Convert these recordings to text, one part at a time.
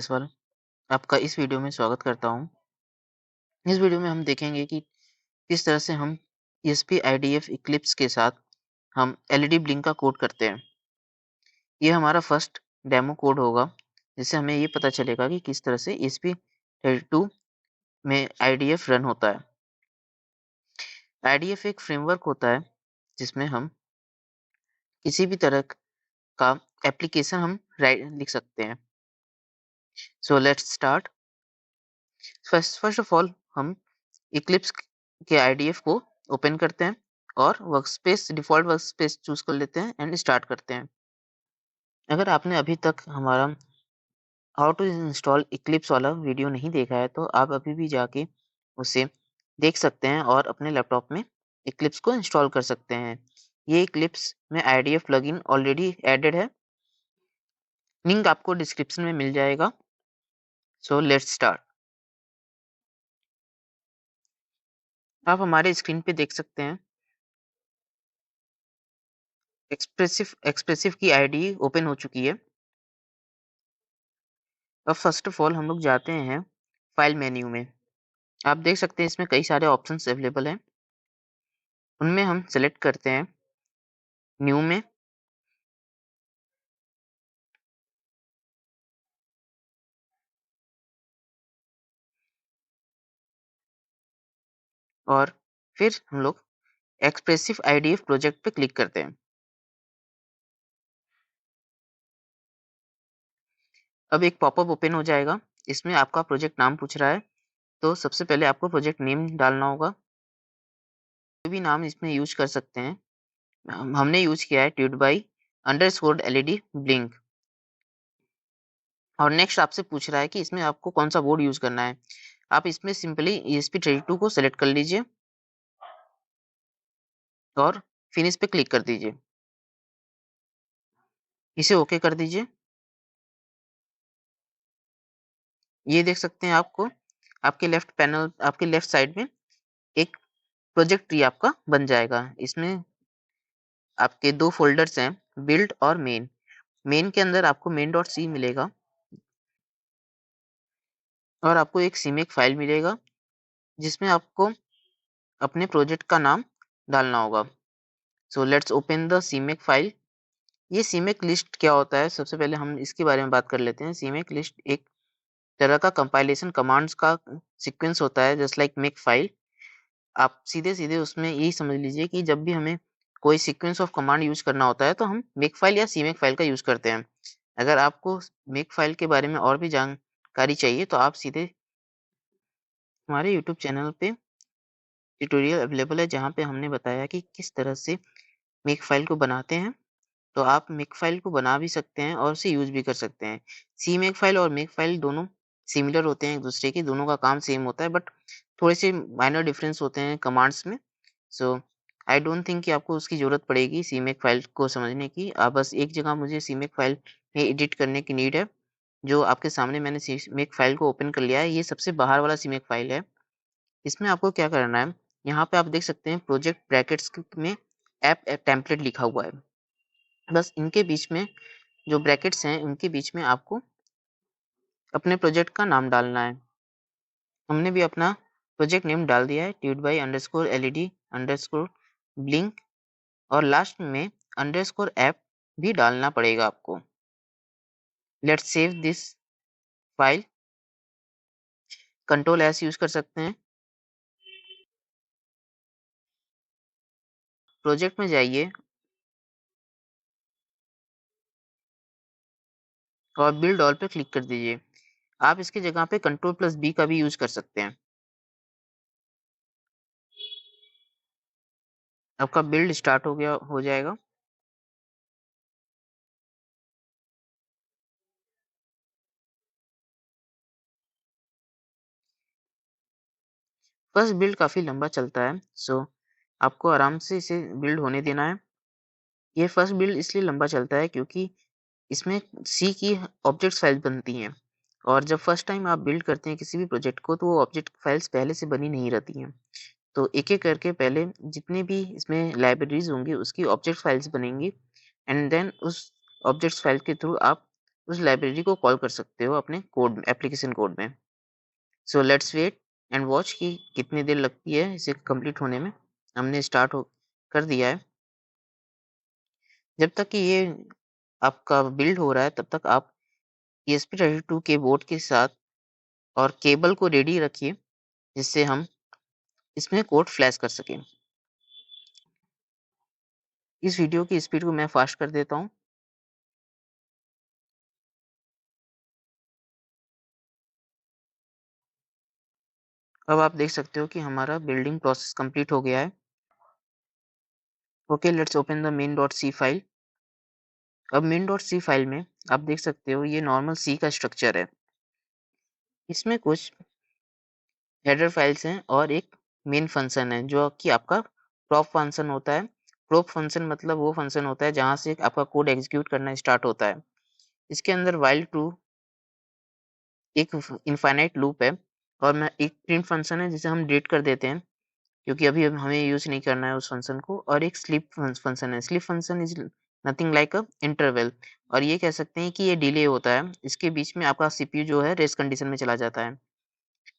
जायसवाल, आपका इस वीडियो में स्वागत करता हूँ। इस वीडियो में हम देखेंगे कि किस तरह से हम ESP IDF इक्लिप्स के साथ हम LED ब्लिंक का कोड करते हैं। ये हमारा फर्स्ट डेमो कोड होगा, जिससे हमें ये पता चलेगा कि किस तरह से ESP32 में IDF रन होता है। IDF एक फ्रेमवर्क होता है, जिसमें हम किसी भी तरह का एप्लीकेशन हम लिख सकते हैं। So let's start. First of all हम इक्लिप्स के IDF को ओपन करते हैं और वर्कस्पेस डिफ़ॉल्ट वर्कस्पेस चूज़ कर लेते हैं एंड स्टार्ट करते हैं। अगर आपने अभी तक हमारा हाउ टू इंस्टॉल इक्लिप्स वाला वीडियो नहीं देखा है, तो आप अभी भी जाके उसे देख सकते हैं और अपने लैपटॉप में इक्लिप्स को इंस्टॉल कर सकते हैं। ये इक्लिप्स में IDF प्लगइन ऑलरेडी एडेड है। लिंक आपको डिस्क्रिप्शन में मिल जाएगा। So let's start. आप हमारे स्क्रीन पे देख सकते हैं एक्सप्रेसिव की आईडी ओपन हो चुकी है। अब फर्स्ट ऑफ ऑल हम लोग जाते हैं फाइल मेन्यू में। आप देख सकते हैं इसमें कई सारे ऑप्शंस अवेलेबल हैं। उनमें हम सेलेक्ट करते हैं न्यू में, और फिर हम लोग एक्सप्रेसिव आईडीएफ प्रोजेक्ट पे क्लिक करते हैं। अब एक पॉपअप ओपन हो जाएगा। इसमें आपका प्रोजेक्ट नाम पूछ रहा है, तो सबसे पहले आपको प्रोजेक्ट नेम डालना होगा। कोई भी नाम इसमें यूज कर सकते हैं। हमने यूज किया है TubeBuddy_LED ब्लिंक। और नेक्स्ट आपसे पूछ रहा है कि इसमें आपको कौन सा बोर्ड यूज करना है। आप इसमें सिंपली ESP32 को सेलेक्ट कर लीजिए और फिनिश पे क्लिक कर दीजिए। इसे ओके कर दीजिए। ये देख सकते हैं आपके लेफ्ट साइड में एक प्रोजेक्ट ट्री आपका बन जाएगा। इसमें आपके 2 फ़ोल्डर्स हैं, बिल्ड और मेन। मेन के अंदर आपको main.c मिलेगा और आपको एक CMake फाइल मिलेगा, जिसमें आपको अपने प्रोजेक्ट का नाम डालना होगा। So let's open the CMake file. ये CMake लिस्ट क्या होता है, सबसे पहले हम इसके बारे में बात कर लेते हैं। CMake लिस्ट एक तरह का कंपाइलेशन कमांड्स का सीक्वेंस होता है, जस्ट लाइक मेक फाइल। आप सीधे-सीधे उसमें यही समझ लीजिए कि जब भी हमें कोई सीक्वेंस ऑफ कमांड यूज़ करना होता है, तो हम मेक फाइल या CMake फाइल का यूज़ करते हैं। अगर आपको मेक फाइल के बारे में और भी जानकारी चाहिए, तो आप सीधे हमारे यूट्यूब चैनल पे ट्यूटोरियल अवेलेबल है, जहाँ पे हमने बताया कि किस तरह से मेक फाइल को बनाते हैं। तो आप मेक फाइल को बना भी सकते हैं और उसे यूज़ भी कर सकते हैं। CMake फाइल और मेक फाइल दोनों सिमिलर होते हैं एक-दूसरे के, दोनों का काम सेम होता है, बट थोड़े से माइनर डिफरेंस होते हैं कमांड्स में। सो आई डोंट थिंक कि आपको उसकी ज़रूरत पड़ेगी CMake फाइल को समझने की। बस एक जगह मुझे CMake फाइल में एडिट करने की नीड है, जो आपके सामने मैंने CMake फाइल को ओपन कर लिया है। ये सबसे बाहर वाला CMake फाइल है। इसमें आपको क्या करना है, यहाँ पे आप देख सकते हैं प्रोजेक्ट ब्रैकेट्स में ऐप टेम्पलेट लिखा हुआ है। बस इनके बीच में जो ब्रैकेट्स हैं, उनके बीच में आपको अपने प्रोजेक्ट का नाम डालना है। हमने भी अपना प्रोजेक्ट नेम डाल दिया है, TubeBuddy_LED_blink, और लास्ट में _app भी डालना पड़ेगा आपको। Let's save this file. Ctrl+S use कर सकते हैं। प्रोजेक्ट में जाइए और बिल्ड ऑल पे क्लिक कर दीजिए। आप इसकी जगह पे Ctrl+B का भी यूज़ कर सकते हैं। आपका बिल्ड स्टार्ट हो जाएगा। फर्स्ट बिल्ड काफ़ी लंबा चलता है, सो आपको आराम से इसे बिल्ड होने देना है। ये फर्स्ट बिल्ड इसलिए लंबा चलता है क्योंकि इसमें सी की ऑब्जेक्ट फाइल बनती हैं, और जब फर्स्ट टाइम आप बिल्ड करते हैं किसी भी प्रोजेक्ट को, तो वो ऑब्जेक्ट फाइल्स पहले से बनी नहीं रहती हैं। तो एक-एक करके पहले जितने भी इसमें लाइब्रेरीज़ होंगी, उसकी ऑब्जेक्ट फाइल्स बनेंगी, एंड देन उस ऑब्जेक्ट्स फाइल के थ्रू आप उस लाइब्रेरी को कॉल कर सकते हो अपने कोड एप्लीकेशन कोड में। So let's wait and watch कि कितनी देर लगती है इसे कंप्लीट होने में। हमने स्टार्ट हो कर दिया है। जब तक कि ये आपका बिल्ड हो रहा है तब तक आप ESP32 के बोर्ड के साथ और केबल को रेडी रखिए, जिससे हम इसमें कोड फ्लैश कर सकें। इस वीडियो की स्पीड को मैं फास्ट कर देता हूँ। अब आप देख सकते हो कि हमारा बिल्डिंग प्रोसेस कंप्लीट हो गया है। Okay, let's open the main.c file. अब main.c फाइल में आप देख सकते हो ये नॉर्मल सी का स्ट्रक्चर है। इसमें कुछ हेडर फाइल्स हैं और एक मेन फंक्शन है जो कि आपका prop फंक्शन होता है। prop फंक्शन मतलब वो फंक्शन होता है जहाँ से आपका कोड एग्जीक्यूट करना स्टार्ट होता है। इसके अंदर while true एक इनफाइनाइट लूप है और मैं एक प्रिंट फंक्शन है जिसे हम डिलीट कर देते हैं क्योंकि अभी हमें यूज नहीं करना है उस फंक्शन को, और एक स्लीप फंक्शन है। Sleep function is nothing like a interval, और ये कह सकते हैं कि ये डिले होता है। इसके बीच में आपका सीपीयू जो है रेस्ट कंडीशन में चला जाता है।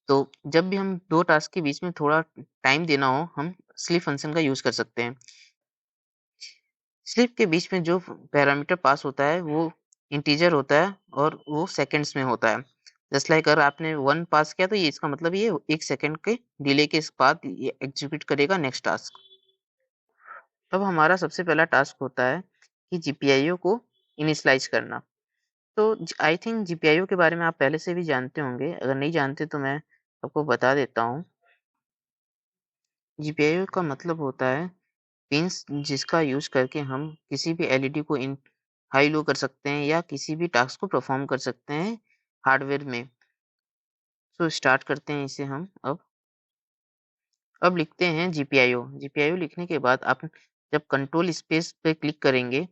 तो जब भी हम दो टास्क के बीच में थोड़ा टाइम देना हो, हम स्लीप फंक्शन का यूज कर सकते हैं। स्लीप के बीच में जो पैरामीटर पास होता है वो इंटीजर होता है और वो सेकंड्स में होता है। जस्ट लाइक अगर आपने 1 पास किया तो ये इसका मतलब ये 1 सेकंड के डिले के बाद ये एग्जीक्यूट करेगा नेक्स्ट टास्क। अब हमारा सबसे पहला टास्क होता है कि जीपीआईओ को इनिशियलाइज करना। तो आई थिंक जीपीआईओ के बारे में आप पहले से भी जानते होंगे, अगर नहीं जानते तो मैं आपको बता देता हूँ। जीपीआईओ का मतलब होता है पिन्स जिसका यूज करके हम किसी भी एलईडी को इन हाई लो कर सकते हैं या किसी भी टास्क को परफॉर्म कर सकते हैं हार्डवेयर में। सो स्टार्ट करते हैं इसे हम। अब लिखते हैं जीपीआईओ। जीपीआईओ लिखने के बाद आप जब कंट्रोल स्पेस पे क्लिक करेंगे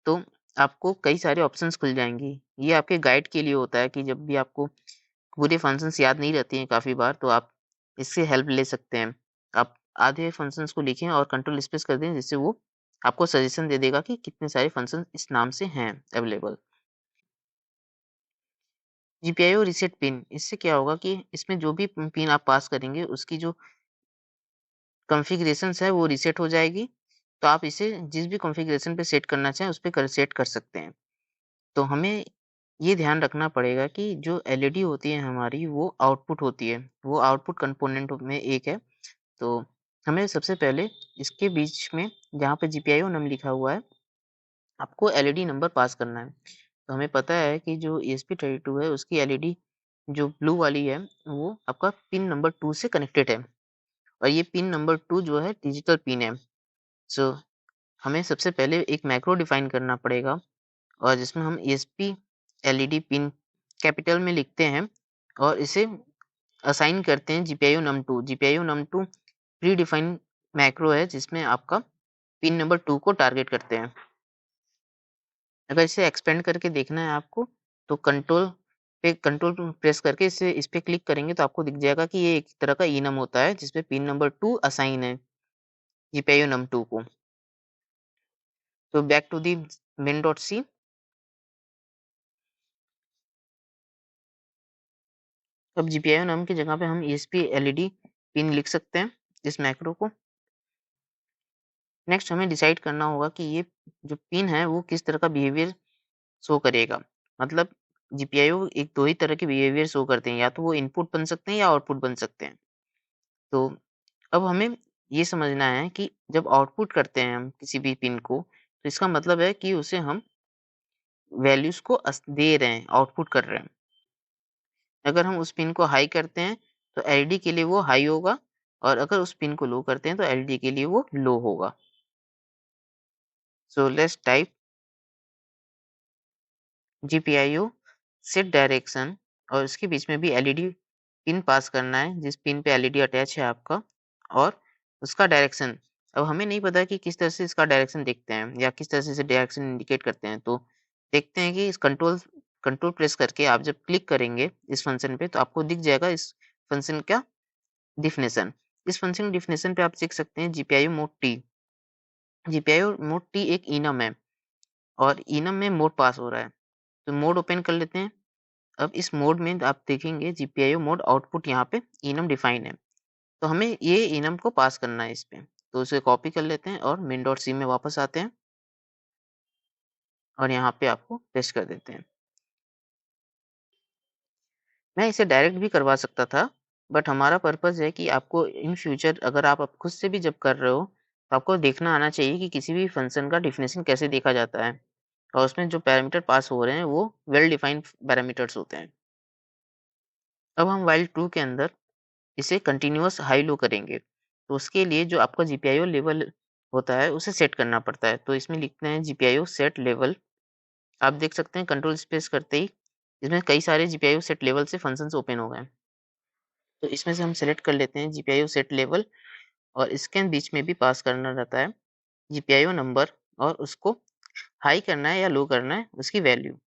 तो आपको कई सारे ऑप्शंस खुल जाएंगी। ये आपके गाइड के लिए होता है कि जब भी आपको पूरे फंक्शंस याद नहीं रहती हैं काफ़ी बार, तो आप इससे हेल्प ले सकते हैं। आप आधे फंक्शंस को लिखें और कंट्रोल स्पेस कर दें, जिससे वो आपको सजेशन दे देगा कि कितने सारे फंक्शन इस नाम से हैं अवेलेबल। जीपीआईओ रीसेट पिन, इससे क्या होगा कि इसमें जो भी पिन आप पास करेंगे उसकी जो कॉन्फ़िगरेशंस है वो रीसेट हो जाएगी। तो आप इसे जिस भी कॉन्फ़िगरेशन पे सेट करना चाहें उस पे कर सेट कर सकते हैं। तो हमें ये ध्यान रखना पड़ेगा कि जो एलईडी होती है हमारी वो आउटपुट होती है। वो आउटपुट कंपोनेंट में एक है। तो हमें सबसे पहले इसके बीच में जहाँ पे जीपीआईओ नम लिखा हुआ है, आपको एलईडी नंबर पास करना है। तो हमें पता है कि जो ESP32 है उसकी एलईडी जो ब्लू वाली है वो आपका पिन नंबर 2 से कनेक्टेड है, और ये पिन नंबर 2 जो है डिजिटल पिन है। सो हमें सबसे पहले एक मैक्रो डिफाइन करना पड़ेगा और जिसमें हम ESP एलईडी पिन कैपिटल में लिखते हैं और इसे असाइन करते हैं GPIO num2। GPIO num2 pre defined macro है जिसमें आपका पिन नंबर 2 को टारगेट करते हैं। अगर इसे एक्सपेंड करके देखना है आपको तो कंट्रोल प्रेस करके इस पे क्लिक करेंगे तो आपको दिख जाएगा कि ये एक तरह का enum होता है जिसपे पिन नंबर 2 असाइन है जीपीआईओ num2 को। तो बैक टू दी main.c। अब जीपीआईओ num की जगह पे हम ESP एलईडी पिन लिख सकते हैं इस मैक्रो को। नेक्स्ट हमें डिसाइड करना होगा कि ये जो पिन है वो किस तरह का बिहेवियर शो करेगा। मतलब जीपीआईओ एक दो ही तरह के बिहेवियर शो करते हैं, या तो वो इनपुट बन सकते हैं या आउटपुट बन सकते हैं। तो अब हमें ये समझना है कि जब आउटपुट करते हैं हम किसी भी पिन को, तो इसका मतलब है कि उसे हम वैल्यूज को दे रहे हैं, आउटपुट कर रहे हैं। अगर हम उस पिन को हाई करते हैं तो एलईडी के लिए वो हाई होगा, और अगर उस पिन को लो करते हैं तो एलईडी के लिए वो लो होगा। So let's type GPIO set direction, और इसके बीच में भी एलईडी पिन पास करना है जिस पिन पे एलईडी अटैच है आपका, और उसका डायरेक्शन। अब हमें नहीं पता कि किस तरह से इसका डायरेक्शन देखते हैं या किस तरह से इसे डायरेक्शन इंडिकेट करते हैं। तो देखते हैं कि इस कंट्रोल कंट्रोल प्रेस करके आप जब क्लिक करेंगे इस फंक्शन पे तो आपको दिख जाएगा इस फंक्शन का डिफिनेशन। इस फंक्शन डिफिनेशन पे आप देख सकते हैं GPIO mode T. GPIO mode T एक इनम है और इनम में मोड पास हो रहा है। तो मोड ओपन कर लेते हैं। अब इस मोड में आप देखेंगे GPIO मोड आउटपुट यहाँ पे enum डिफाइन है। तो हमें ये enum को पास करना है इस पे। तो उसे कॉपी कर लेते हैं और main.c में वापस आते हैं और यहाँ पे आपको पेस्ट कर देते हैं। मैं इसे डायरेक्ट भी करवा सकता था, बट हमारा पर्पज़ है कि आपको इन फ्यूचर अगर आप खुद से भी जब कर रहे हो, तो आपको देखना आना चाहिए कि किसी भी फंक्शन का डेफिनेशन कैसे देखा जाता है और उसमें जो पैरामीटर पास हो रहे हैं वो वेल डिफाइंड पैरामीटर्स होते हैं। अब हम व्हाइल ट्रू के अंदर इसे कंटीन्यूअस हाई लो करेंगे, तो उसके लिए जो आपका GPIO लेवल होता है उसे सेट करना पड़ता है। तो इसमें लिखते हैं GPIO सेट लेवल। आप देख सकते हैं कंट्रोल स्पेस करते ही इसमें कई सारे GPIO सेट लेवल से फंक्शंस ओपन हो गए हैं। तो इसमें से हम सेलेक्ट कर लेते हैं GPIO सेट लेवल और इसके बीच में भी पास करना रहता है GPIO नंबर और उसको हाई करना है या लो करना है उसकी वैल्यू।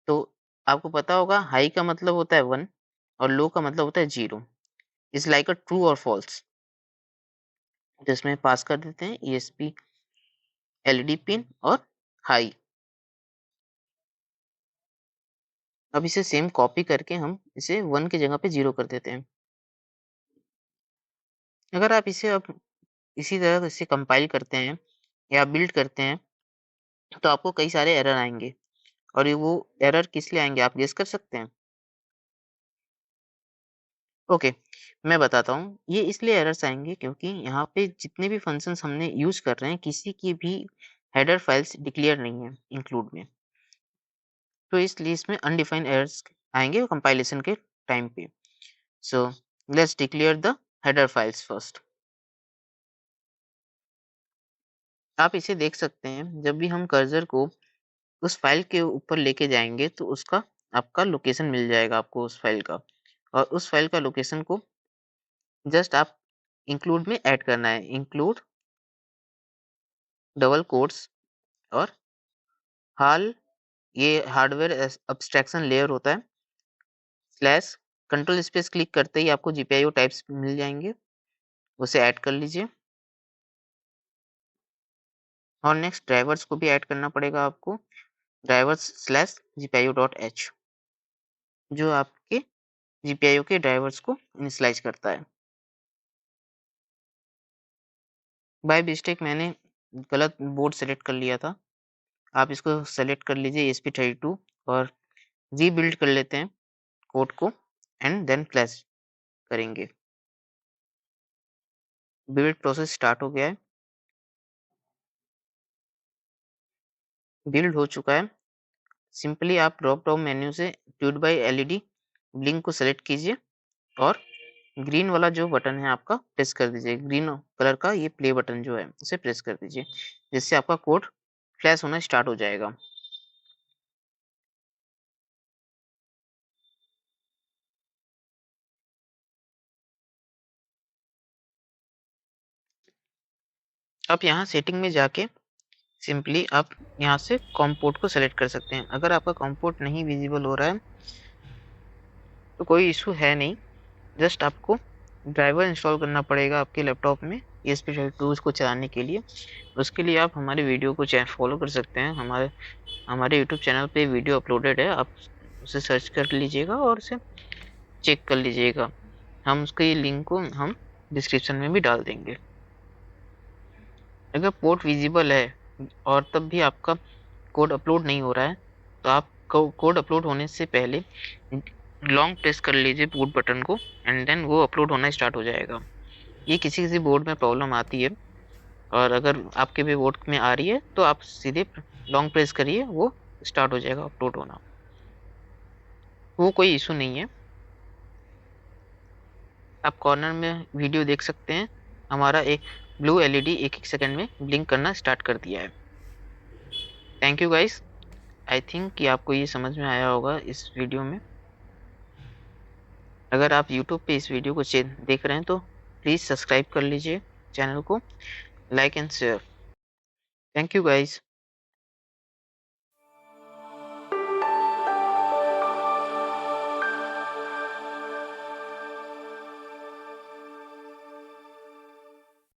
तो आपको पता होगा हाई का मतलब होता है 1 और लो का मतलब होता है 0। इट्स लाइक अ ट्रू और फॉल्स। तो इसमें पास कर देते हैं ESP LED पिन और हाई। अब इसे सेम कॉपी करके हम इसे 1 की जगह पे 0 कर देते हैं। अगर आप इसे अब इसी तरह इसे कंपाइल करते हैं या बिल्ड करते हैं तो आपको कई सारे एरर आएँगे और ये वो एरर किस लिए आएँगे आप गेस कर सकते हैं? ओके, मैं बताता हूँ। ये इसलिए एरर्स आएँगे क्योंकि यहाँ पे जितने भी फंक्शंस हमने यूज़ कर रहे हैं किसी की भी हेडर फाइल्स डिक्लेयर नहीं है इंक्लूड में। तो इसलिए इसमें अनडिफाइंड एरर्स आएँगे कंपाइलेशन के टाइम पे। So let's declare the header files first. आप इसे देख सकते हैं जब भी हम कर्सर को उस फाइल के ऊपर लेके जाएँगे तो उसका आपका लोकेशन मिल जाएगा आपको उस फाइल का और उस फाइल का लोकेशन को जस्ट आप इंक्लूड में ऐड करना है। इंक्लूड डबल कोट्स और हाल ये हार्डवेयर एब्स्ट्रैक्शन लेयर होता है स्लैश कंट्रोल स्पेस क्लिक करते ही आपको GPIO टाइप्स मिल जाएँगे, उसे ऐड कर लीजिए। और नेक्स्ट ड्राइवर्स को भी ऐड करना पड़ेगा आपको, ड्राइवर्स स्लैश GPIO.h जो आपके GPIO के ड्राइवर्स को इनिशियलाइज़ करता है। बाय मिस्टेक मैंने गलत बोर्ड सेलेक्ट कर लिया था। आप इसको सेलेक्ट कर लीजिए ESP32 और रीबिल्ड कर लेते हैं कोड को एंड देन फ्लैश करेंगे। बिल्ड प्रोसेस स्टार्ट हो गया है। बिल्ड हो चुका है। सिंपली आप ड्रॉप डाउन मेन्यू से ट्यूड बाय LED ब्लिंक को सेलेक्ट कीजिए और ग्रीन वाला जो बटन है आपका प्रेस कर दीजिए। ग्रीन कलर का ये प्ले बटन जो है उसे प्रेस कर दीजिए, जिससे आपका कोड फ्लैश होना स्टार्ट हो जाएगा। अब यहाँ सेटिंग में जाके सिंपली आप यहाँ से कॉम पोर्ट को सेलेक्ट कर सकते हैं। अगर आपका कॉम पोर्ट नहीं विजिबल हो रहा है तो कोई इशू है नहीं, जस्ट आपको ड्राइवर इंस्टॉल करना पड़ेगा आपके लैपटॉप में ESP32 को चलाने के लिए। उसके लिए आप हमारे वीडियो को फॉलो कर सकते हैं। हमारे यूट्यूब चैनल पे वीडियो अपलोडेड है, आप उसे सर्च कर लीजिएगा और उसे चेक कर लीजिएगा। हम उसके लिंक को हम डिस्क्रिप्शन में भी डाल देंगे। अगर पोर्ट विजिबल है और तब भी आपका कोड अपलोड नहीं हो रहा है तो आप कोड अपलोड होने से पहले लॉन्ग प्रेस कर लीजिए बूट बटन को एंड देन वो अपलोड होना स्टार्ट हो जाएगा। ये किसी किसी बोर्ड में प्रॉब्लम आती है और अगर आपके भी बोर्ड में आ रही है तो आप सीधे लॉन्ग प्रेस करिए, वो स्टार्ट हो जाएगा अपलोड होना। वो कोई इशू नहीं है। आप कॉर्नर में वीडियो देख सकते हैं, हमारा एक ब्लू LED एक सेकंड में ब्लिंक करना स्टार्ट कर दिया है। Thank you guys. I think कि आपको ये समझ में आया होगा इस वीडियो में। अगर आप यूट्यूब पे इस वीडियो को देख रहे हैं तो प्लीज़ सब्सक्राइब कर लीजिए चैनल को, like and share. Thank you guys.